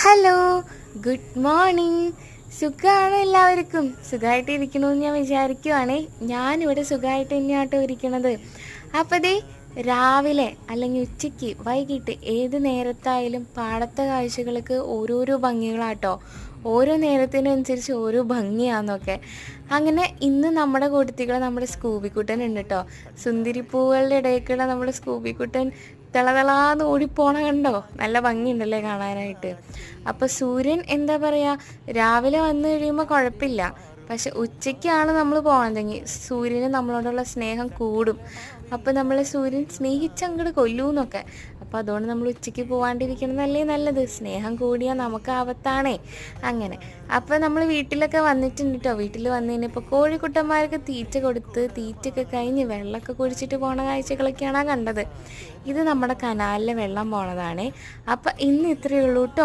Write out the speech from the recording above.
Hello, good morning. സുഖമാണ് എല്ലാവർക്കും. സുഖമായിട്ടിരിക്കണമെന്ന് ഞാൻ വിചാരിക്കുവാണേ. ഞാനിവിടെ സുഖമായിട്ട് തന്നെയാട്ടോ ഇരിക്കണത്. അപ്പോൾ ദേ രാവിലെ അല്ലെങ്കിൽ ഉച്ചയ്ക്ക് വൈകിട്ട് ഏത് നേരത്തായാലും പാടത്തെ കാഴ്ചകൾക്ക് ഓരോരോ ഭംഗികളാട്ടോ. ഓരോ നേരത്തിനനുസരിച്ച് ഓരോ ഭംഗിയാന്നൊക്കെ. അങ്ങനെ ഇന്ന് നമ്മുടെ കൂട്ടത്തികൾ നമ്മുടെ സ്കൂബിക്കുട്ടൻ ഉണ്ട് കേട്ടോ. സുന്ദരിപ്പൂവുകളുടെ ഇടയ്ക്കുള്ള നമ്മുടെ സ്കൂബിക്കുട്ടൻ തിളതിളാന്ന് ഓടിപ്പോണ കണ്ടോ? നല്ല ഭംഗിയുണ്ടല്ലേ കാണാനായിട്ട്. അപ്പോൾ സൂര്യൻ എന്താ പറയുക, രാവിലെ വന്നു കഴിയുമ്പോൾ കുഴപ്പമില്ല. പക്ഷെ ഉച്ചയ്ക്കാണ് നമ്മൾ പോകുന്നതെങ്കിൽ സൂര്യന് നമ്മളോടുള്ള സ്നേഹം കൂടും. അപ്പോൾ നമ്മൾ സൂര്യൻ സ്നേഹിച്ചങ്ങോട്ട് കൊല്ലൂന്നൊക്കെ. അപ്പോൾ അതുകൊണ്ട് നമ്മൾ ഉച്ചയ്ക്ക് പോകാണ്ടിരിക്കണമെന്നല്ലേ നല്ലത്. സ്നേഹം കൂടിയാൽ നമുക്ക് ആപത്താണേ. അങ്ങനെ അപ്പോൾ നമ്മൾ വീട്ടിലൊക്കെ വന്നിട്ടുണ്ട് കേട്ടോ. വീട്ടിൽ വന്നു കഴിഞ്ഞപ്പോൾ കോഴിക്കുട്ടന്മാർക്ക് തീറ്റ കൊടുത്ത് തീറ്റയൊക്കെ കഴിഞ്ഞ് വെള്ളമൊക്കെ കുടിച്ചിട്ട് പോണ കാഴ്ചകളൊക്കെയാണ് കണ്ടത്. ഇത് നമ്മുടെ കനാലിലെ വെള്ളം പോണതാണേ. അപ്പം ഇന്ന് ഇത്രയേ ഉള്ളൂ കേട്ടോ.